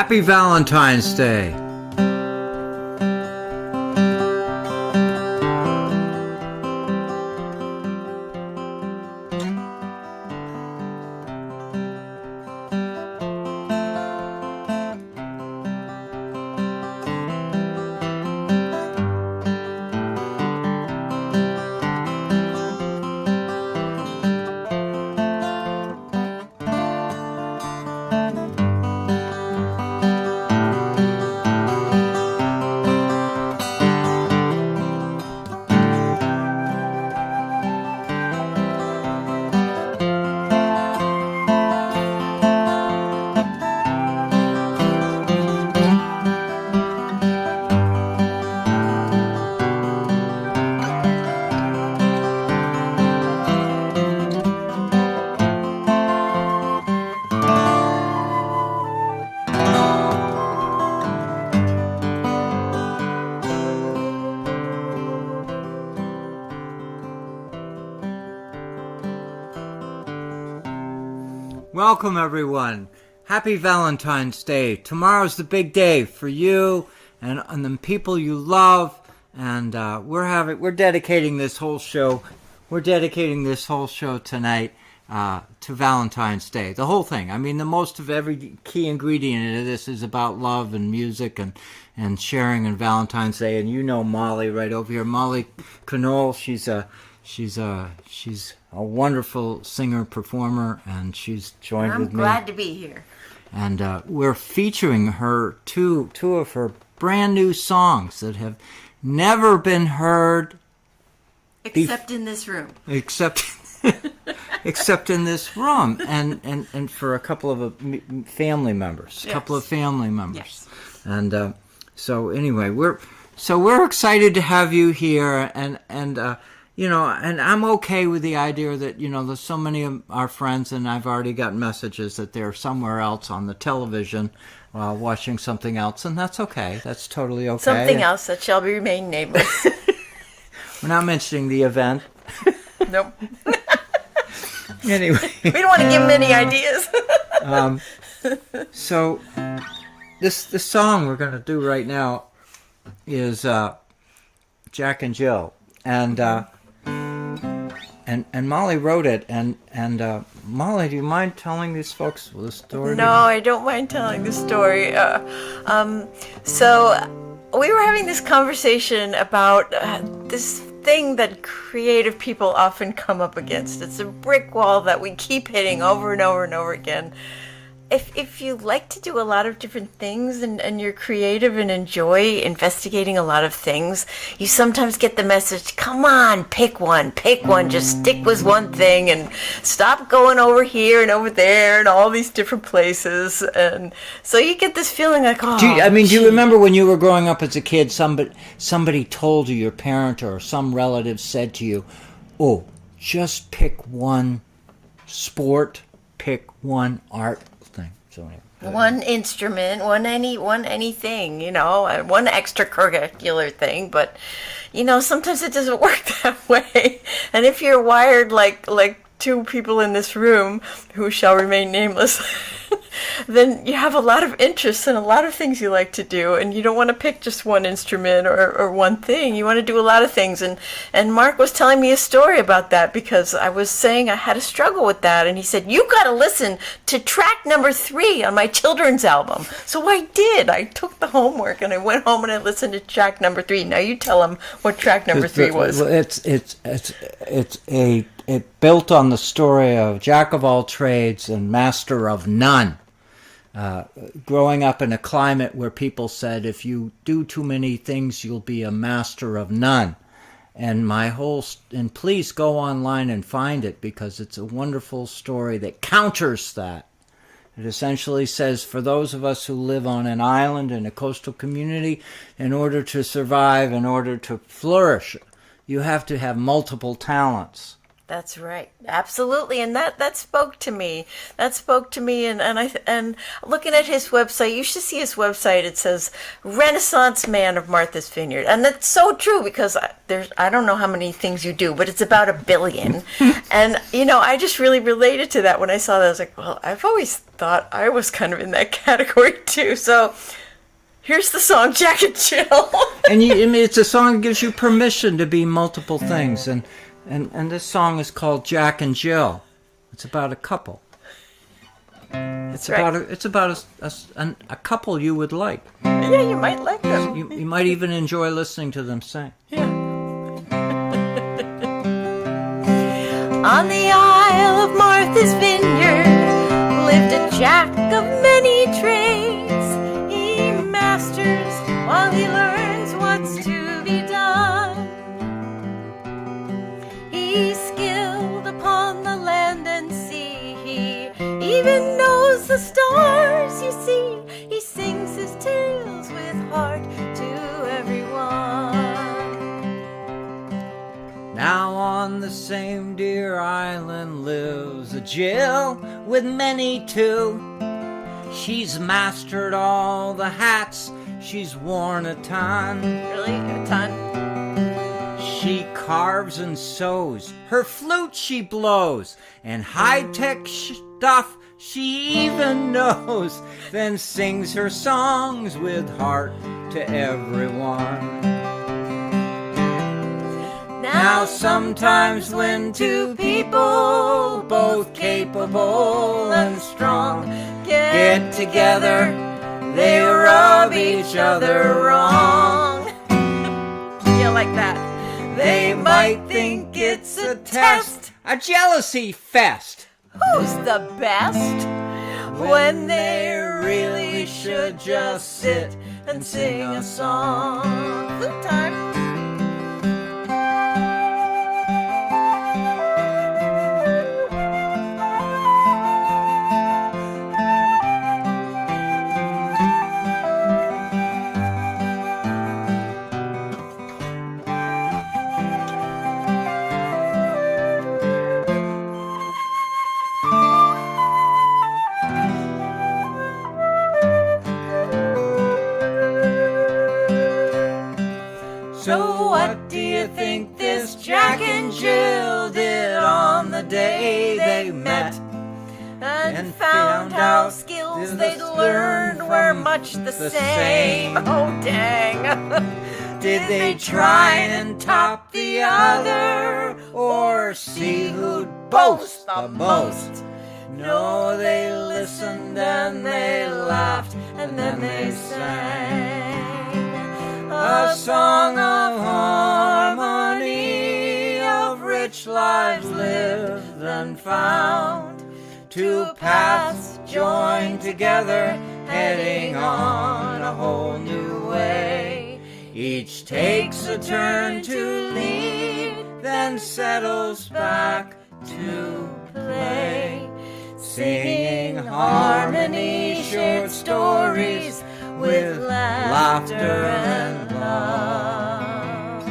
Happy Valentine's Day. Welcome, everyone. Happy Valentine's Day. Tomorrow's the big day for you and the people you love. And we're dedicating this whole show. We're dedicating this whole show tonight to Valentine's Day. The whole thing. I mean, the most of every key ingredient of this is about love and music and sharing on Valentine's Day. And you know Molly right over here, Molly Conole. She's a wonderful singer-performer, and she's joined with me. I'm glad to be here. And we're featuring her two of her brand new songs that have never been heard Except in this room. Except in this room, and for a couple of family members, Yes. And so anyway, we're excited to have you here, and you know, and I'm okay with the idea that, you know, there's so many of our friends, and I've already gotten messages that they're somewhere else on the television watching something else, and that's okay. That's totally okay. Something else that shall remain nameless. We're not mentioning the event. Nope. Anyway. We don't want to give them any ideas. So, this song we're going to do right now is Jack and Jill. And Molly wrote it, and Molly, do you mind telling these folks the story? No, I don't mind telling the story. So we were having this conversation about this thing that creative people often come up against. It's a brick wall that we keep hitting over and over and over again. If you like to do a lot of different things and you're creative and enjoy investigating a lot of things, you sometimes get the message, come on, pick one, just stick with one thing and stop going over here and over there and all these different places. And so you get this feeling like, oh, do you remember when you were growing up as a kid, somebody told you, your parent or some relative said to you, oh, just pick one sport, pick one art thing. So one instrument, one anything, you know, one extracurricular thing, but you know, sometimes it doesn't work that way. And if you're wired like two people in this room who shall remain nameless, then you have a lot of interests and a lot of things you like to do, and you don't want to pick just one instrument or one thing. You want to do a lot of things. And Mark was telling me a story about that because I was saying I had a struggle with that, and he said, you got to listen to track number 3 on my children's album. So I did. I took the homework and I went home and I listened to track number 3. Now you tell them what track number 3 was. It built on the story of Jack of all trades and master of none. Growing up in a climate where people said, if you do too many things, you'll be a master of none. And and please go online and find it, because it's a wonderful story that counters that. It essentially says, for those of us who live on an island in a coastal community, in order to survive, in order to flourish, you have to have multiple talents. That's right. Absolutely. And that spoke to me. That spoke to me. And looking at his website, you should see his website. It says Renaissance Man of Martha's Vineyard. And that's so true because I don't know how many things you do, but it's about 1 billion. And, I just really related to that when I saw that. I was like, well, I've always thought I was kind of in that category too. So here's the song, Jack and Jill. And it's a song that gives you permission to be multiple things. And this song is called Jack and Jill. It's about a couple. It's about a couple you would like. Yeah, you might like them. You might even enjoy listening to them sing. Yeah. On the Isle of Martha's Vineyard lived a Jack of many trades. He masters while he learns what's to be done. He's skilled upon the land and sea. He even knows the stars, you see. He sings his tales with heart to everyone. Now on the same dear island lives a Jill with many too. She's mastered all the hats, she's worn a ton. Really? A ton? She carves and sews, her flute she blows, and high-tech stuff she even knows, then sings her songs with heart to everyone. Now sometimes when two people, both capable and strong, get together, they rub each other wrong. Yeah, like that. They might think it's a test, a jealousy fest. Who's the best? When they really should just sit and sing a song. Flute time. So what do you think this Jack and Jill did on the day they met? And found how skills they'd learned were much the same. Oh, dang. Did they try and top the other, or see who'd boast the most? No, they listened and they laughed and then they sang a song of harmony, of rich lives lived and found. Two paths joined together, heading on a whole new way. Each takes a turn to lead, then settles back to play. Singing harmony, short stories with laughter and love.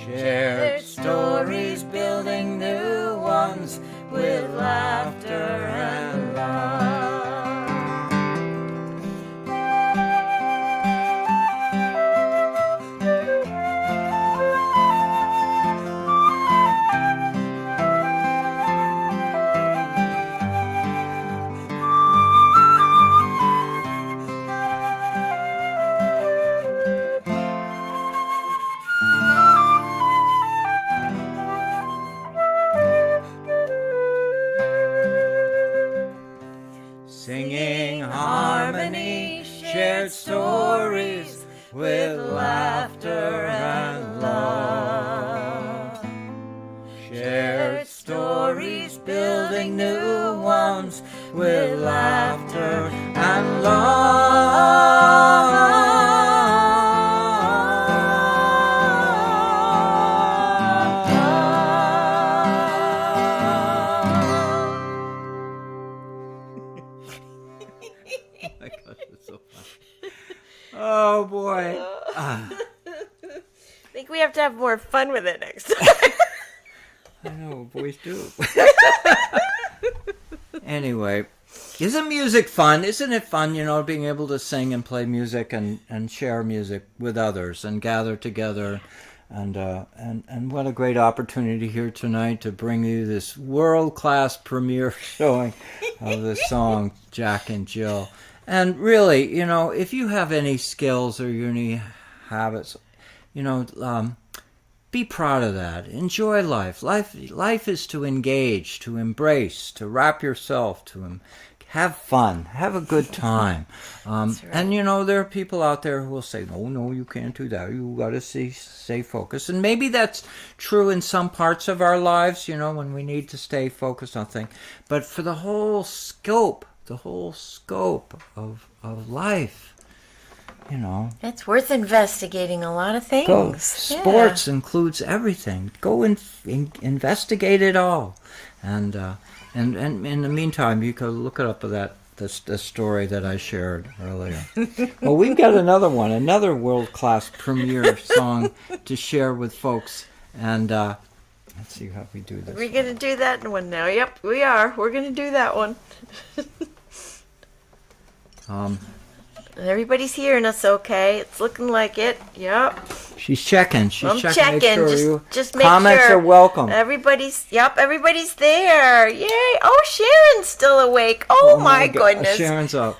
Shared stories, building new ones with laughter and love. Singing harmony, shared stories with laughter and love. Shared stories, building new ones with laughter and love. Oh boy. I think we have to have more fun with it next time. I know, boys do. Anyway, isn't music fun? Isn't it fun, being able to sing and play music and share music with others and gather together? And what a great opportunity here tonight to bring you this world-class premiere showing of the song Jack and Jill. And really, if you have any skills or any habits, be proud of that. Enjoy life. Life is to engage, to embrace, to wrap yourself, to have fun, have a good time. Right. And there are people out there who will say, no, you can't do that. You got to stay focused. And maybe that's true in some parts of our lives, when we need to stay focused on things. But for the whole scope of life, it's worth investigating a lot of things. Go. Sports includes everything. Go and investigate it all, and in the meantime, you can look it up with the story that I shared earlier. Well, we've got another world-class premiere song to share with folks, and let's see how we do this. We're gonna do that one now. Yep, we are. We're gonna do that one. Everybody's hearing us okay. It's looking like it. Yep. She's checking. I'm checking. Just make comments sure. Are welcome. Everybody's there. Yay. Oh, Sharon's still awake. Oh my goodness. Sharon's up.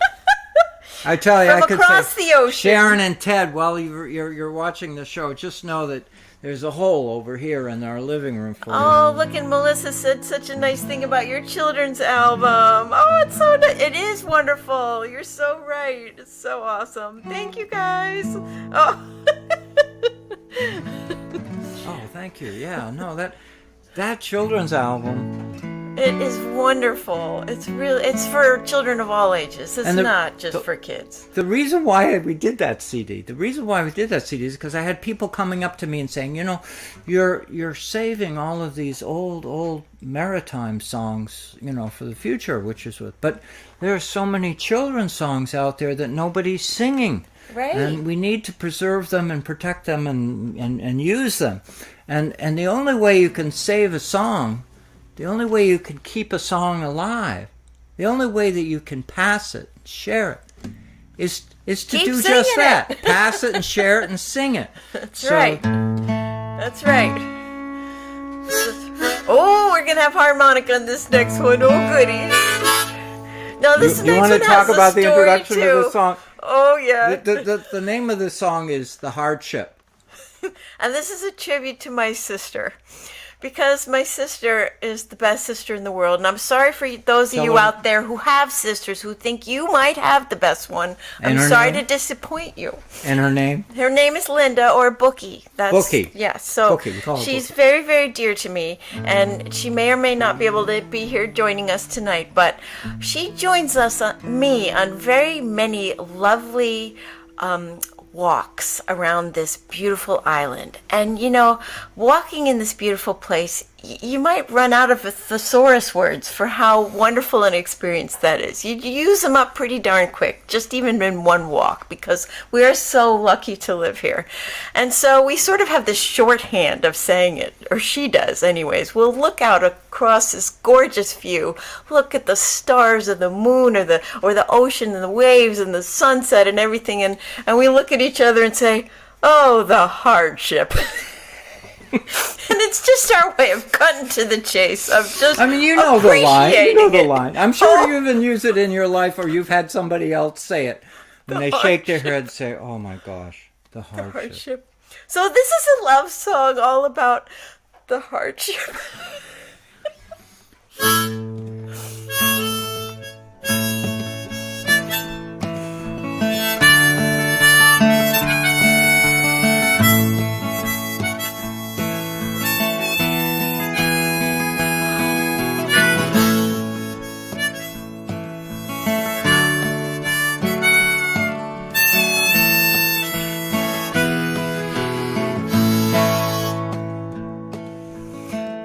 I tell you, From I could across say, the ocean. Sharon and Ted, while you're watching the show, just know that there's a hole over here in our living room for you. Oh, look, and Melissa said such a nice thing about your children's album. Oh, it's so it is wonderful. You're so right. It's so awesome. Thank you, guys. Oh. Oh, thank you. Yeah, no, that children's album. It is wonderful. It's for children of all ages. It's not just for kids. The reason why we did that CD is because I had people coming up to me and saying, you're saving all of these old maritime songs, for the future, but there are so many children's songs out there that nobody's singing. Right. And we need to preserve them and protect them and use them. And the only way you can save a song, the only way you can keep a song alive, the only way that you can pass it, share it, is to Keep do just singing that. it. Pass it and share it and sing it. That's right. Oh, we're going to have harmonica in this next one. Oh, goody. Now, this You want to talk about the introduction too. of the song? Oh, yeah. The name of the song is The Hardship. And this is a tribute to my sister. Because my sister is the best sister in the world. And I'm sorry for those of you out there who have sisters who think you might have the best one. I'm sorry to disappoint you. And her name? Her name is Linda, or Bookie. Bookie. Yes. So Bookie, we call her she's Bookie. very, very dear to me. And she may or may not be able to be here joining us tonight. But she joins me on very many lovely walks around this beautiful island. And walking in this beautiful place, you might run out of thesaurus words for how wonderful an experience that is. You use them up pretty darn quick, just even in one walk, because we are so lucky to live here. And so we sort of have this shorthand of saying it, or she does anyways. We'll look out across this gorgeous view, look at the stars or the moon or the ocean and the waves and the sunset and everything, and we look at each other and say, oh, the hardship. And it's just our way of cutting to the chase of just the line. You know the it. line. I'm sure you even use it in your life, or you've had somebody else say it when they shake their head and say, oh my gosh, the hardship. So this is a love song all about the hardship.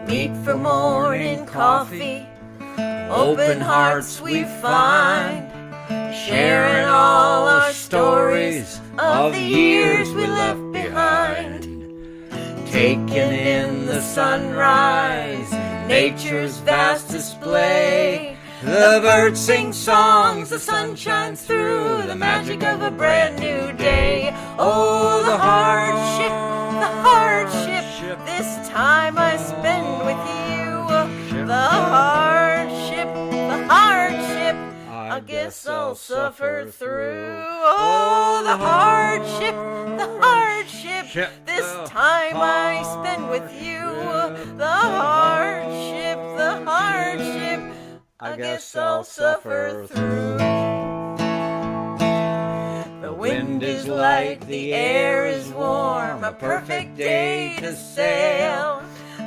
Meet for morning coffee, open hearts we find, sharing all our stories of the years we left behind. taking in the sunrise, nature's vast display. The birds sing songs, the sun shines through, the magic of a brand new day. Oh, the hardship, this time I spend with you. The hardship, I guess I'll suffer through. Oh, the hardship, this time I spend with you. The hardship, I guess I'll suffer through. The wind is light, the air is warm, a perfect day to sail.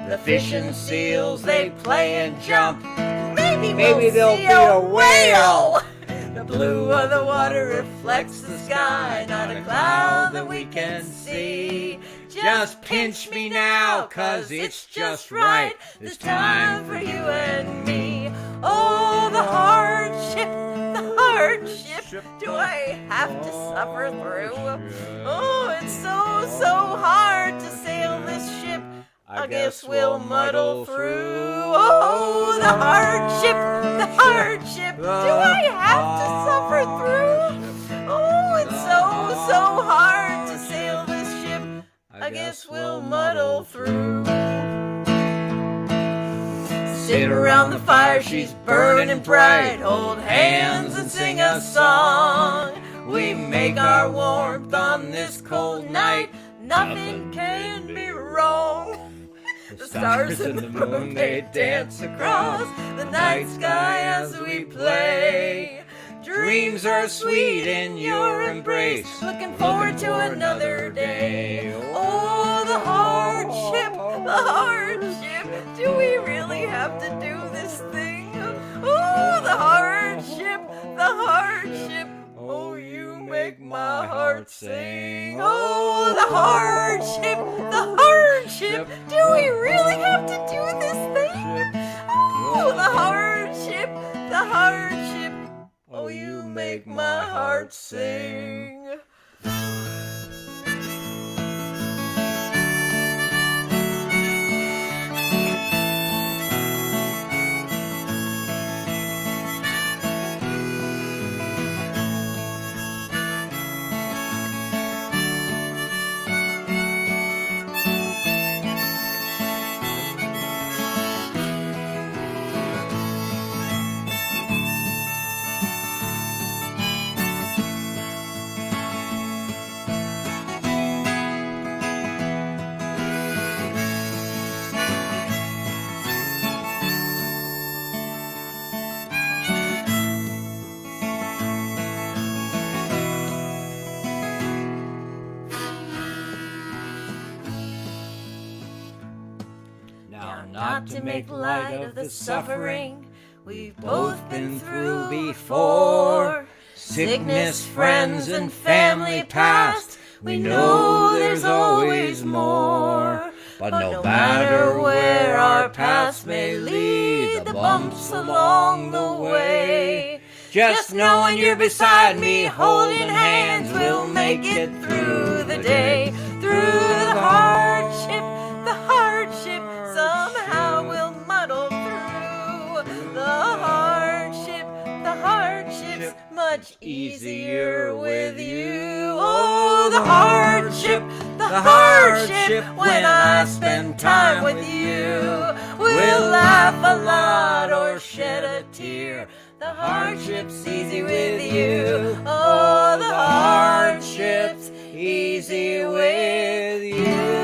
The fish and seals, they play and jump. Maybe they'll be a whale. The blue of the water reflects the sky, not a cloud that we can see. Just pinch me now, 'cause it's just right, this time for you and me. Oh, the hardship, do I have to suffer through? Oh, it's so hard to sail this ship. I guess we'll muddle through. Oh, the hardship, do I have to suffer through? Oh, it's so hard to sail this ship. I guess we'll muddle through. Sit around the fire, she's burning bright. Hold hands and sing a song. We make our warmth on this cold night. Nothing can be wrong. The stars and the moon, they dance across the night sky as we play. Dreams are sweet in your embrace, looking forward to another day. Oh, the hardship, do we really have to do this thing? Oh, the hardship, oh, you make my heart sing. Oh, the hardship, do we really have to do this thing? Oh, the hardship, oh, you make my heart sing. Not to make light of the suffering we've both been through before. Sickness, friends, and family past, we know there's always more. But no matter where our paths may lead, the bumps along the way, just knowing you're beside me, holding hands, we'll make it through the day. Through the hardship, somehow we'll muddle through. The hardship's much easier with you. Oh, the hardship, when I spend time with you. We'll laugh a lot or shed a tear. The hardship's easy with you. Oh, the hardship's easy with you.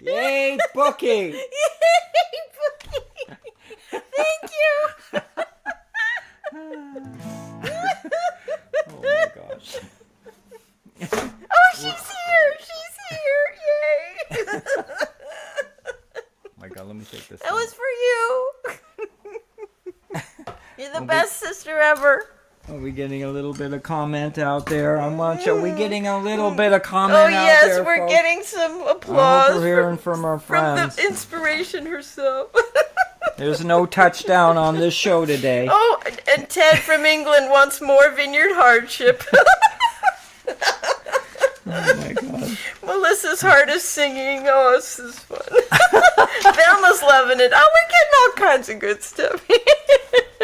Yay, Bookie! Yay, Bookie! Thank you! Oh my gosh. Oh, she's here! Yay! Oh my god, let me take this. That was for you! You're the best sister ever. Are we getting a little bit of comment out there on lunch? Are we getting a little bit of comment Oh out yes, there, we're folks? getting some I applause hope we're hearing from our friends. from the inspiration herself. There's no touchdown on this show today. Oh, and Ted from England wants more Vineyard Hardship. Oh my God. Melissa's heart is singing. Oh, this is fun. Velma's loving it. Oh, we're getting all kinds of good stuff.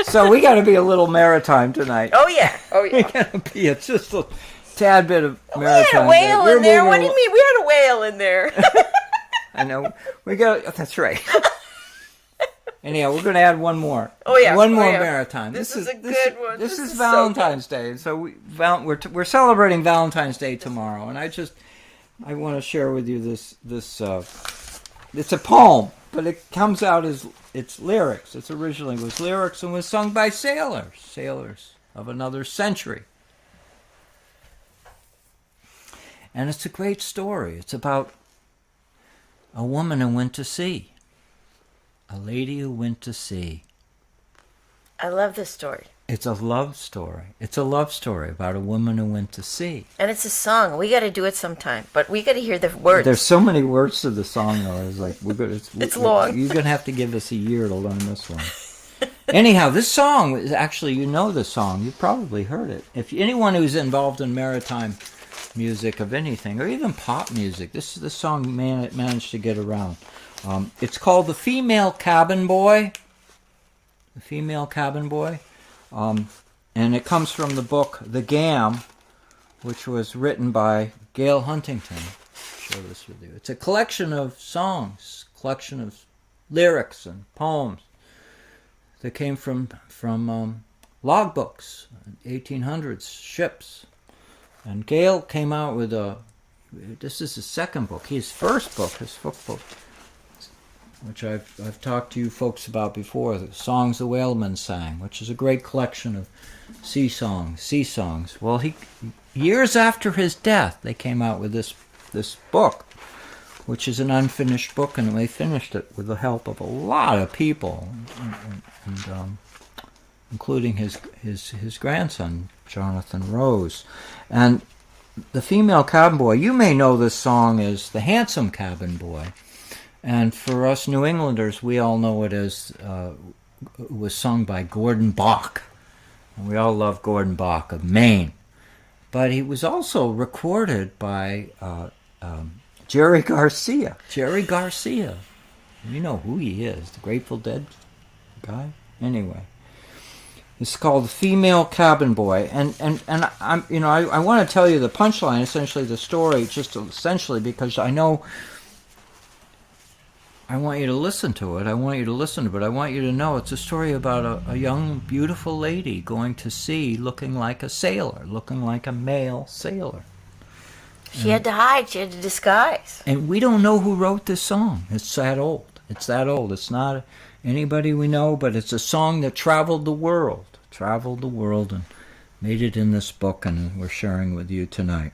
So we got to be a little maritime tonight. Oh, yeah. Oh, We yeah. got to be just a tad bit of We had maritime. a whale We're in there. What do moving you mean? We had a whale in there. I know. We got. That's right. Anyhow, we're going to add one more. Oh, yeah. One more Oh, yeah. maritime. This is a good one. This This is is Valentine's Day, so we're celebrating Valentine's Day tomorrow, and I want to share with you this it's a poem, but it comes out as it's lyrics. It originally was lyrics and was sung by sailors of another century. And it's a great story. It's about a woman who went to sea. A lady who went to sea. I love this story. It's a love story. It's a love story about a woman who went to sea. And it's a song. We got to do it sometime, but we got to hear the words. There's so many words to the song, though. It's like It's long. You're gonna have to give us a year to learn this one. Anyhow, this song is actually, you know the song. You've probably heard it. If anyone who's involved in maritime music of anything, or even pop music, this song managed to get around. It's called "The Female Cabin Boy." The Female Cabin Boy. And it comes from the book The Gam, which was written by Gail Huntington. I'll share this with you. It's a collection of songs, collection of lyrics and poems that came from logbooks, 1800s ships. And Gail came out with this is his second book, his first book, which I've talked to you folks about before, the Songs the Whalemen Sang, which is a great collection of sea songs. Well, years after his death, they came out with this book, which is an unfinished book, and they finished it with the help of a lot of people, and including his grandson, Jonathan Rose. And the Female Cabin Boy, you may know this song as The Handsome Cabin Boy. And for us New Englanders, we all know it as it was sung by Gordon Bach. And we all love Gordon Bach of Maine. But he was also recorded by Jerry Garcia. Jerry Garcia. You know who he is, the Grateful Dead guy? Anyway. It's called The Female Cabin Boy. And I want to tell you the punchline, essentially the story, just essentially because I know I want you to listen to it. But I want you to know it's a story about a young, beautiful lady going to sea looking like a sailor, looking like a male sailor. She had to hide. She had to disguise. And we don't know who wrote this song. It's that old. It's not anybody we know, but it's a song that traveled the world and made it in this book, and we're sharing with you tonight.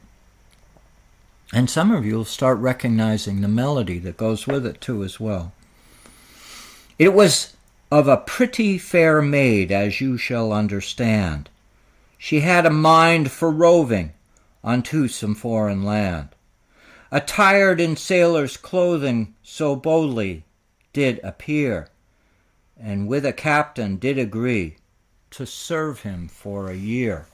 And some of you will start recognizing the melody that goes with it too as well. It was of a pretty fair maid, as you shall understand. She had a mind for roving unto some foreign land. Attired in sailor's clothing so boldly did appear, and with a captain did agree to serve him for a year.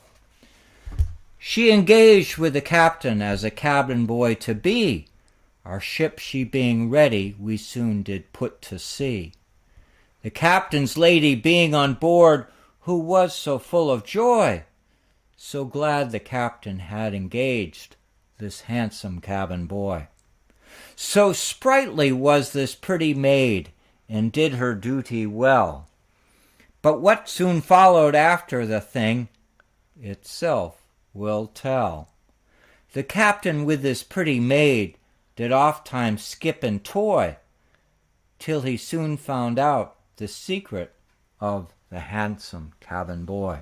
She engaged with the captain as a cabin boy to be. Our ship she being ready, we soon did put to sea. The captain's lady being on board, who was so full of joy, so glad the captain had engaged this handsome cabin boy. So sprightly was this pretty maid, and did her duty well. But what soon followed after the thing itself will tell. The captain with this pretty maid did oft-times skip and toy, till he soon found out the secret of the handsome cabin boy.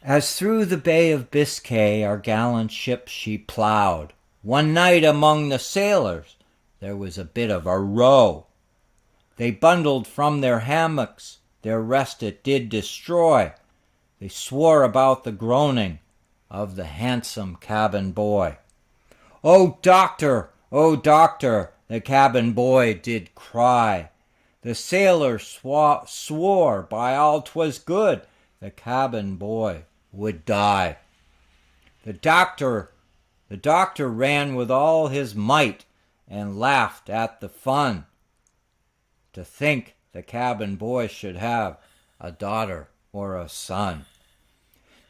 As through the Bay of Biscay our gallant ship she plowed, one night among the sailors there was a bit of a row. They bundled from their hammocks, their rest it did destroy. They swore about the groaning of the handsome cabin boy. Oh, doctor, the cabin boy did cry. The sailor swore by all 'twas good, the cabin boy would die. The doctor ran with all his might and laughed at the fun. To think the cabin boy should have a daughter or a son.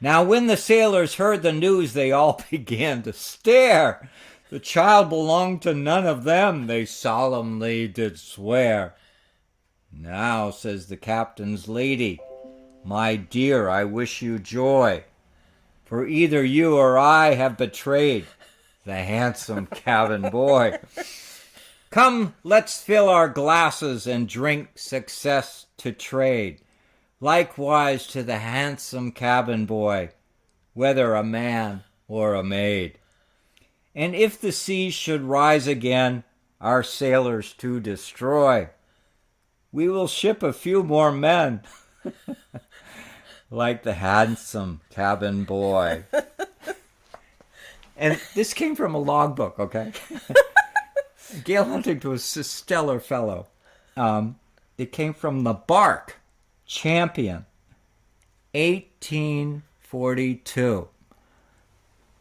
Now when the sailors heard the news, they all began to stare. The child belonged to none of them, they solemnly did swear. Now, says the captain's lady, my dear, I wish you joy, for either you or I have betrayed the handsome cabin boy. Come, let's fill our glasses and drink success to trade. Likewise to the handsome cabin boy, whether a man or a maid. And if the sea should rise again, our sailors to destroy, we will ship a few more men, like the handsome cabin boy. And this came from a logbook, okay? Gail Huntington was a stellar fellow. It came from the Bark Champion, 1842.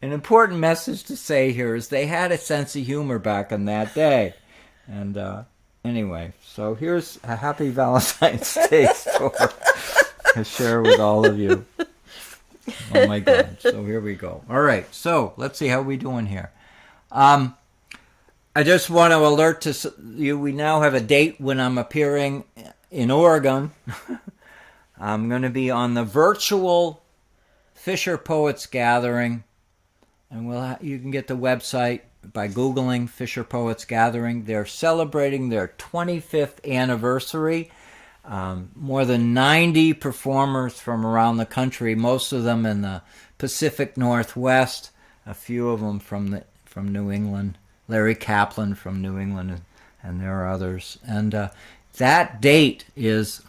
An important message to say here is they had a sense of humor back in that day. And anyway, so here's a happy Valentine's Day story to share with all of you. Oh my God. So here we go. All right. So let's see how we doing here. I just want to alert to you, we now have a date when I'm appearing in Oregon. I'm going to be on the virtual Fisher Poets Gathering. And you can get the website by Googling Fisher Poets Gathering. They're celebrating their 25th anniversary. More than 90 performers from around the country, most of them in the Pacific Northwest, a few of them from New England. Larry Kaplan from New England, and there are others. And that date is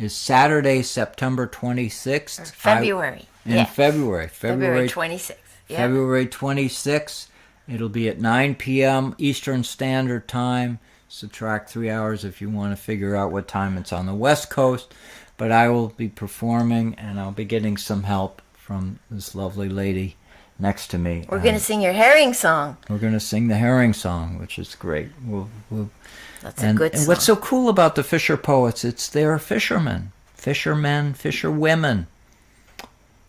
Saturday, September 26th. February. February 26th. Yeah. February 26th. It'll be at 9 p.m. Eastern Standard Time. Subtract 3 hours if you want to figure out what time it's on the West Coast. But I will be performing, and I'll be getting some help from this lovely lady next to me. We're going to sing your herring song. We're going to sing the herring song, which is great. That's a good song. And what's so cool about the Fisher Poets, they're fishermen, fisherwomen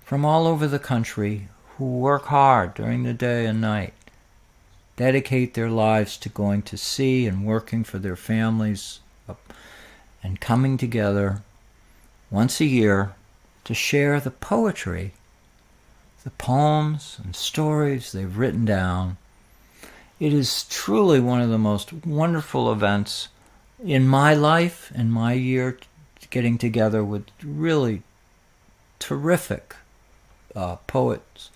from all over the country who work hard during the day and night, dedicate their lives to going to sea and working for their families and coming together once a year to share the poetry, the poems and stories they've written down. It is truly one of the most wonderful events in my life, in my year, getting together with really terrific poets.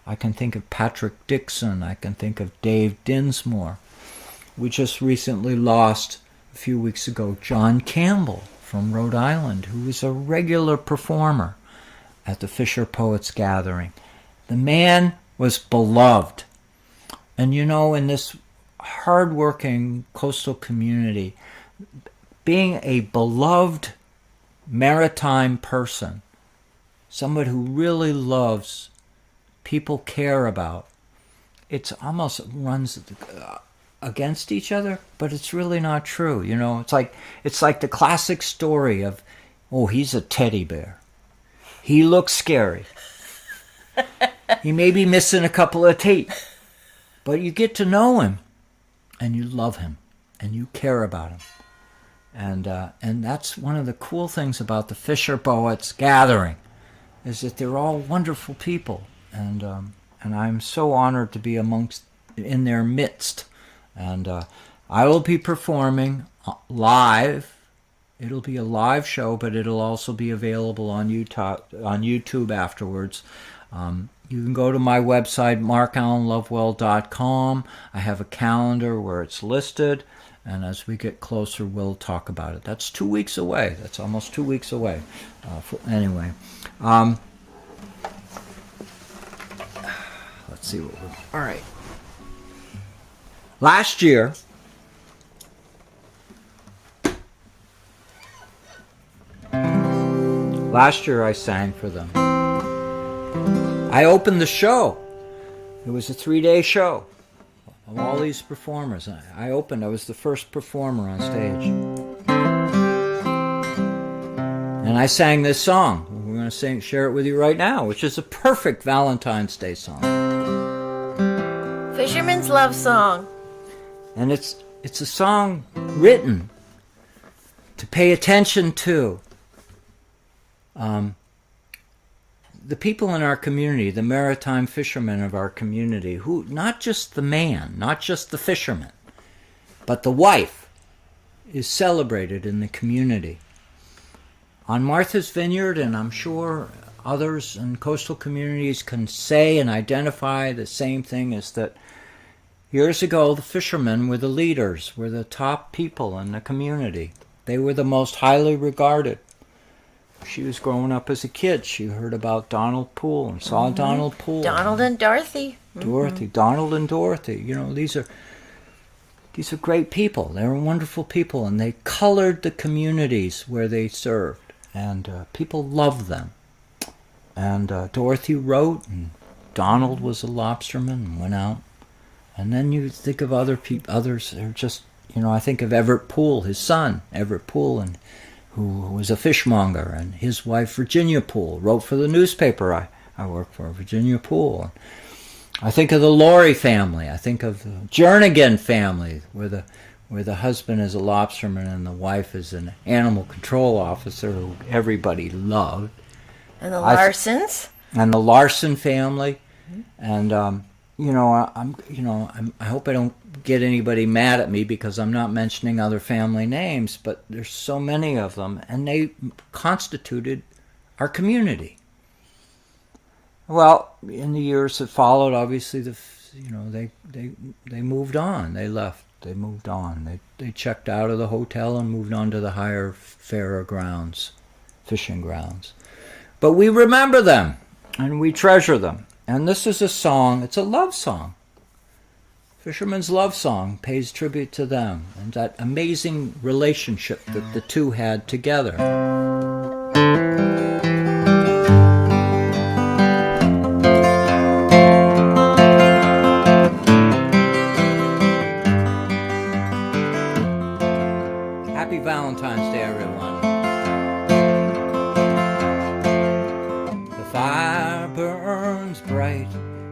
I can think of Patrick Dixon. I can think of Dave Dinsmore. We just recently lost, a few weeks ago, John Campbell from Rhode Island, who was a regular performer at the Fisher Poets Gathering. The man was beloved. And you know, in this hardworking coastal community, being a beloved maritime person, somebody who really loves, people care about, it's almost runs against each other, but it's really not true. You know, it's like the classic story of, oh, he's a teddy bear. He looks scary. He may be missing a couple of teeth, but you get to know him, and you love him, and you care about him. And that's one of the cool things about the Fisher Poets Gathering, is that they're all wonderful people, and I'm so honored to be in their midst. And I will be performing live. It'll be a live show, but it'll also be available on YouTube afterwards. You can go to my website, markallenlovewell.com. I have a calendar where it's listed, and as we get closer, we'll talk about it. That's 2 weeks away. That's almost 2 weeks away. Anyway, let's see what we're... All right. Last year, Last year I sang for them. I opened the show. It was a 3-day show of all these performers. I was the first performer on stage. And I sang this song. We're going to share it with you right now, which is a perfect Valentine's Day song. Fisherman's love song. And it's a song written to pay attention to the people in our community, the maritime fishermen of our community, who, not just the man, not just the fisherman, but the wife is celebrated in the community. On Martha's Vineyard, and I'm sure others in coastal communities can say and identify the same thing, is that years ago the fishermen were the leaders, were the top people in the community. They were the most highly regarded. She was growing up as a kid. She heard about Donald Poole and saw Donald Poole. Donald and Dorothy. Donald and Dorothy. You know, these are great people. They were wonderful people, and they colored the communities where they served, and people loved them. And Dorothy wrote, and Donald was a lobsterman and went out. And then you think of others are just, you know, I think of Everett Poole, his son, Everett Poole, and who was a fishmonger, and his wife, Virginia Poole, wrote for the newspaper I worked for, Virginia Poole. I think of the Laurie family. I think of the Jernigan family, where the husband is a lobsterman and the wife is an animal control officer who everybody loved. And the Larsons. And the Larson family. And, I hope I don't get anybody mad at me because I'm not mentioning other family names, but there's so many of them, and they constituted our community. Well, in the years that followed, obviously, they moved on. They left. They moved on. They checked out of the hotel and moved on to the higher, fairer grounds, fishing grounds. But we remember them, and we treasure them. And this is a song, it's a love song. Fisherman's Love Song pays tribute to them and that amazing relationship that the two had together. Happy Valentine's Day, everyone. The fire burns bright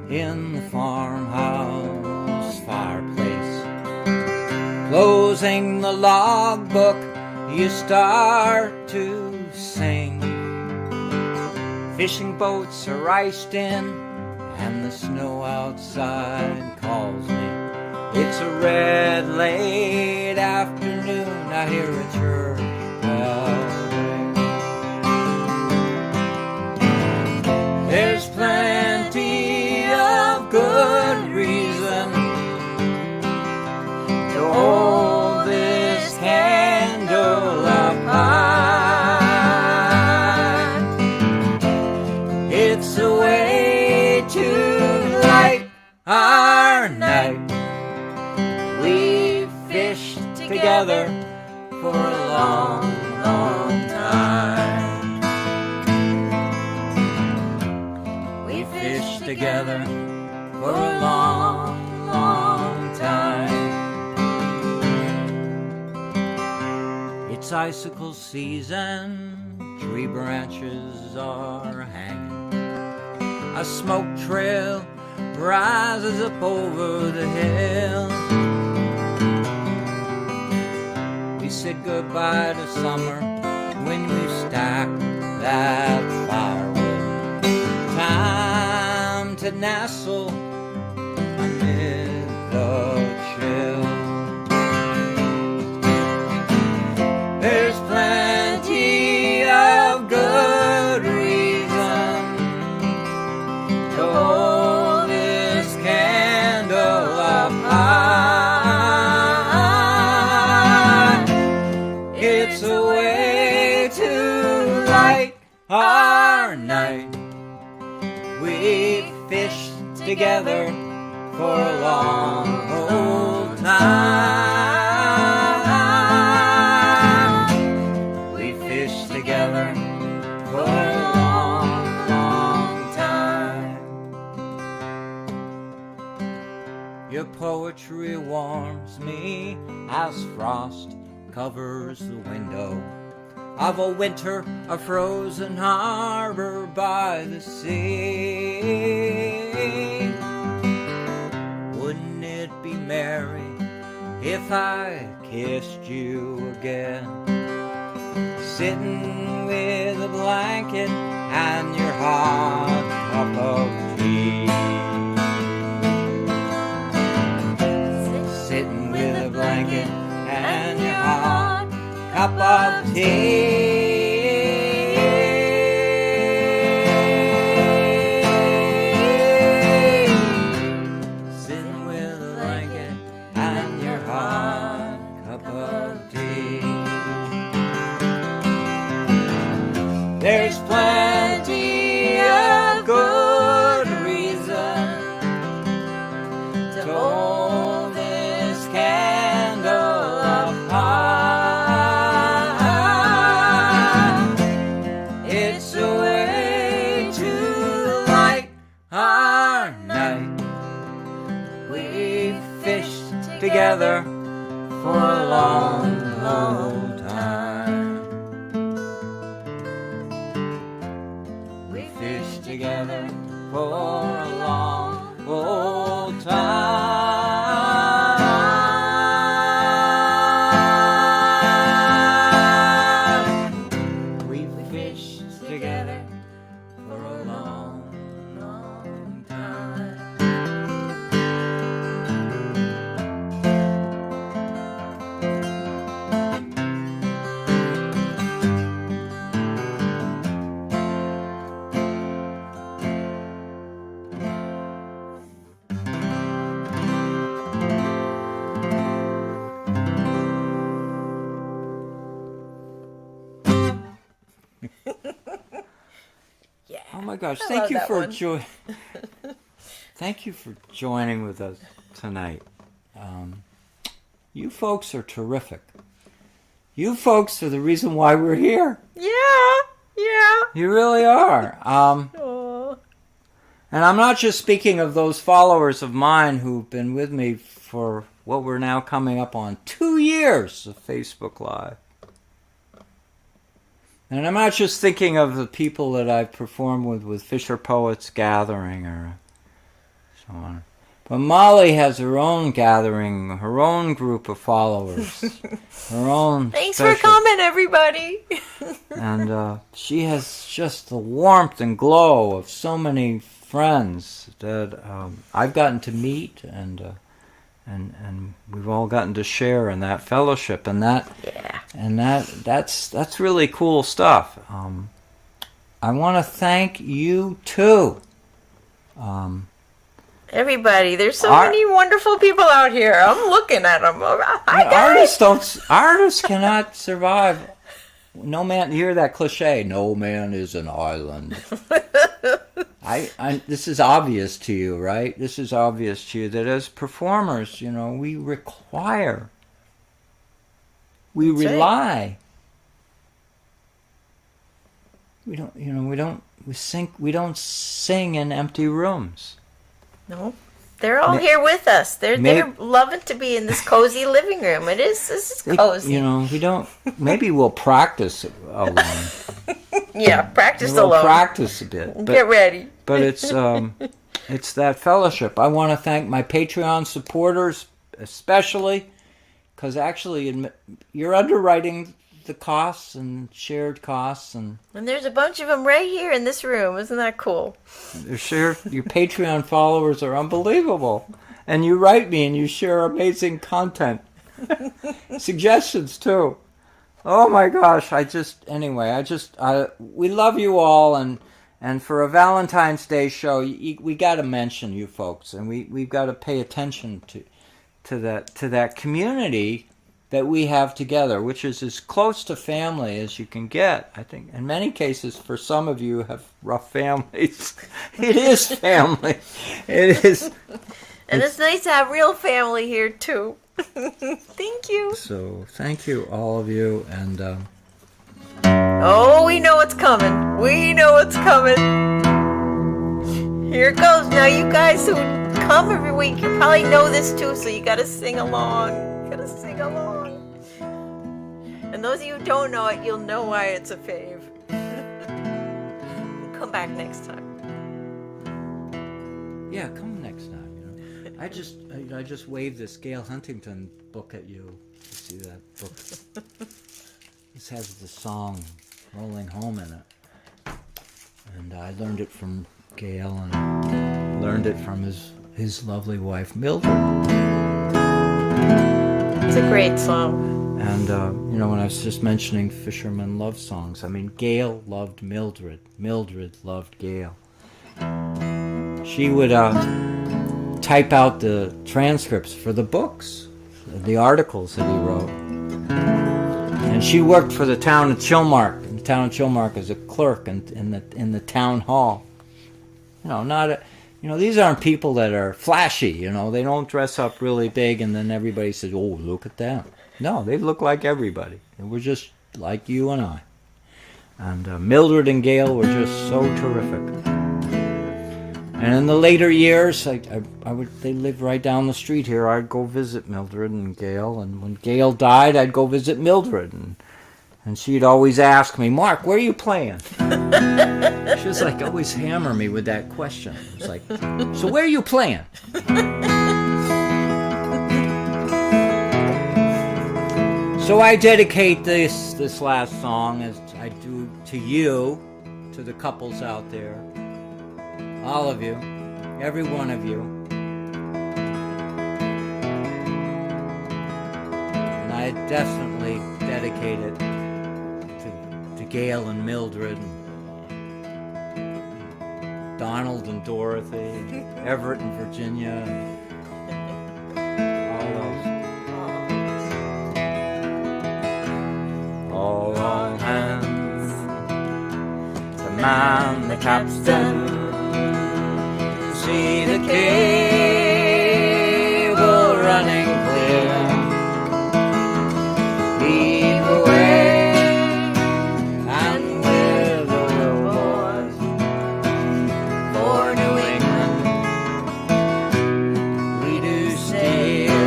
in the farmhouse fireplace. Closing the logbook, you start to sing. Fishing boats are iced in, and the snow outside calls me. It's a red late afternoon, I hear a church bell ring. There's plenty of good reason to hold this candle up high. It's a way to light our night. We've fished together for a long, long time. We've fished together for a long, long time. It's icicle season, tree branches are hanging. A smoke trail rises up over the hill. We said goodbye to summer when we stacked that firewood. Time to nestle amid the chill. There's plenty of good reason to hold this candle up high. It's a way to light our night. We've fished together for a long old time. We fished together for poetry warms me as frost covers the window of a winter, a frozen harbor by the sea. Wouldn't it be merry if I kissed you again, sitting with a blanket and your hot cup of tea? Sitting with a blanket and your hot cup of tea. Sitting with a blanket and your hot cup of tea. There's plenty of good reason to hold this candle up high. It's a way to light our night. We've fished together for a long, long time. We fished together for a long, old time. We fished together for a long, long time. Yeah. Oh my gosh! I Thank love you that for one. Thank you for joining with us tonight. You folks are terrific. You folks are the reason why we're here. Yeah. You really are. Oh. And I'm not just speaking of those followers of mine who've been with me for what we're now coming up on 2 years of Facebook Live. And I'm not just thinking of the people that I've performed with Fisher Poets Gathering or so on. But Molly has her own gathering, her own group of followers, her own Thanks special. for coming, everybody. And she has just the warmth and glow of so many friends that I've gotten to meet, and we've all gotten to share in that fellowship, and that's really cool stuff. I want to thank you too. Everybody, there's so many wonderful people out here. I'm looking at them. Hi, guys. Artists cannot survive. No man, you hear that cliche? No man is an island. This is obvious to you, right? This is obvious to you that as performers, we require, we That's rely. Right. We don't sing in empty rooms. No, they're all here with us. They're loving to be in this cozy living room. This is cozy. We don't. Maybe we'll practice alone. Yeah, practice We'll alone. practice a bit. But, Get ready. But it's that fellowship. I want to thank my Patreon supporters, especially, because actually you're underwriting the costs and shared costs, and there's a bunch of them right here in this room. Isn't that cool? your Patreon followers are unbelievable, and you write me and you share amazing content, suggestions too. Oh my gosh! We love you all, and for a Valentine's Day show, we got to mention you folks, and we've got to pay attention to that community that we have together, which is as close to family as you can get. I think in many cases, for some of you have rough families. It is family. It is. And it's nice to have real family here too. Thank you. So thank you, all of you, and oh, we know what's coming. We know what's coming. Here it goes. Now, you guys who come every week, you probably know this too, so you gotta sing along. You gotta sing along. And those of you who don't know it, you'll know why it's a fave. Come back next time. Yeah, come next time. I just waved this Gail Huntington book at you. You see that book? This has the song "Rolling Home" in it, and I learned it from Gail and learned it from his lovely wife Mildred. It's a great song. And when I was just mentioning Fisherman love songs, I mean, Gail loved Mildred. Mildred loved Gail. She would type out the transcripts for the books, the articles that he wrote. And she worked for the town of Chilmark. And the town of Chilmark as a clerk in the town hall. These aren't people that are flashy. They don't dress up really big, and then everybody says, "Oh, look at them." No, they look like everybody. They were just like you and I. And Mildred and Gail were just so terrific. And in the later years, they lived right down the street here. I'd go visit Mildred and Gail, and when Gail died, I'd go visit Mildred, and she'd always ask me, "Mark, where are you playing?" She was like always hammer me with that question. It was like, "So where are you playing?" So I dedicate this last song, as I do to you, to the couples out there. All of you, every one of you. And I definitely dedicate it to Gail and Mildred, and Donald and Dorothy, and Everett and Virginia, and all those. All on hands to man the capstan. See the cable running clear. Heave away, and with the boys for New England we do steer.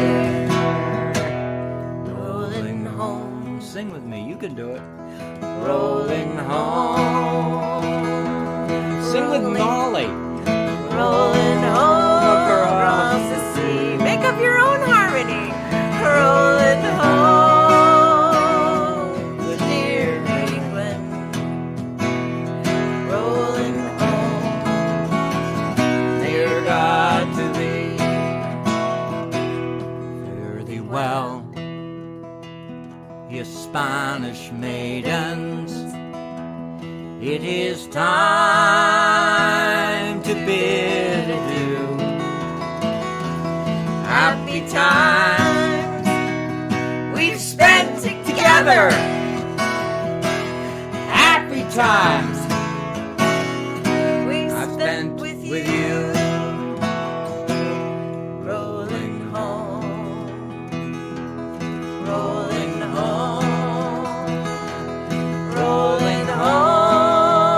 Rolling home. Sing with me, you can do it. Rolling home. Sing with Molly. Rolling home across the sea. Make up your own harmony. Rolling home to dear New England. Rolling home, dear God to thee. Fare thee well, ye Spanish maidens. It is time to bid adieu. Happy times we've spent together. Happy times I've spent with you. rolling home, rolling home, rolling home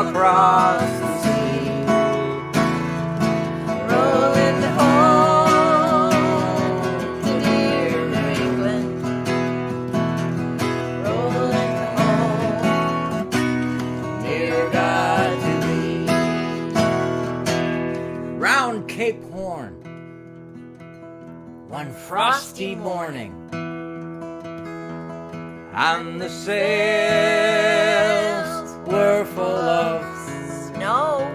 across the sea. Rolling home to dear New England. Rolling home, dear God to thee. Round Cape Horn, one frosty morning, and the sails were full of Snow.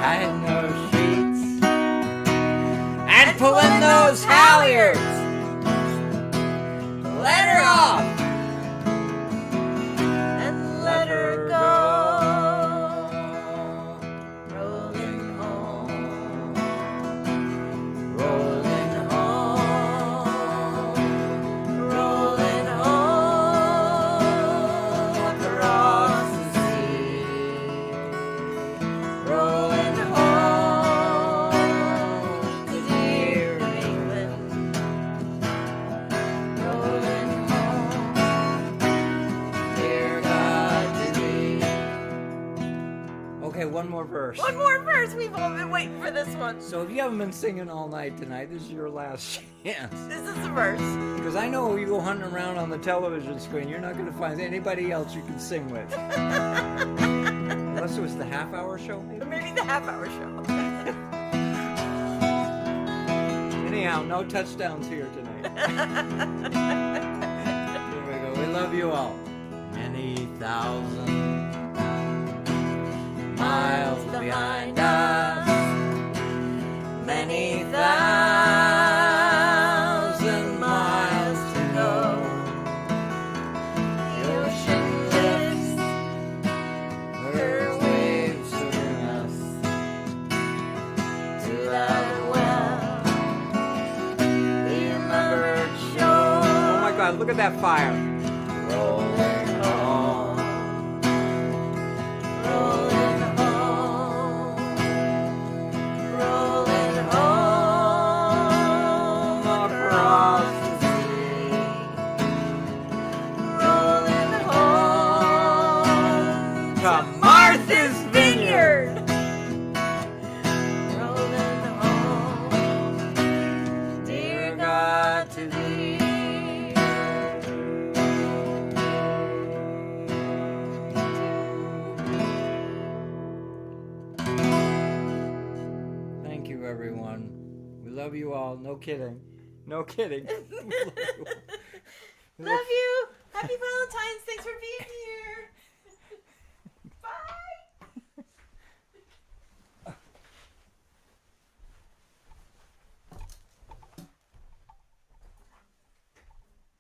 tying those sheets and pulling those halyards. Let her off. And let her go. Rolling home, Rolling home, rolling home across the sea. Rolling home to dear England. one more verse. One more verse. We've all been waiting for this one. So if you haven't been singing all night tonight, this is your last chance. This is the verse. Because I know you go hunting around on the television screen, you're not going to find anybody else you can sing with. Unless it was the half-hour show, maybe? Maybe the half-hour show. Anyhow, no touchdowns here tonight. Here we go. We love you all. Many thousand miles behind us. Many thousand miles to go. The ocean lifts her waves to bring us to that well. The remembered shore. Oh my God, look at that fire. Rolling home. Rolling home. Rolling home across the sea. Rolling home to Martha's Vineyard. Rolling home, dear God, to thee. Thank you, everyone. We love you all. No kidding. No kidding. We love you all. Love you. Happy Valentine's. Thanks for being here.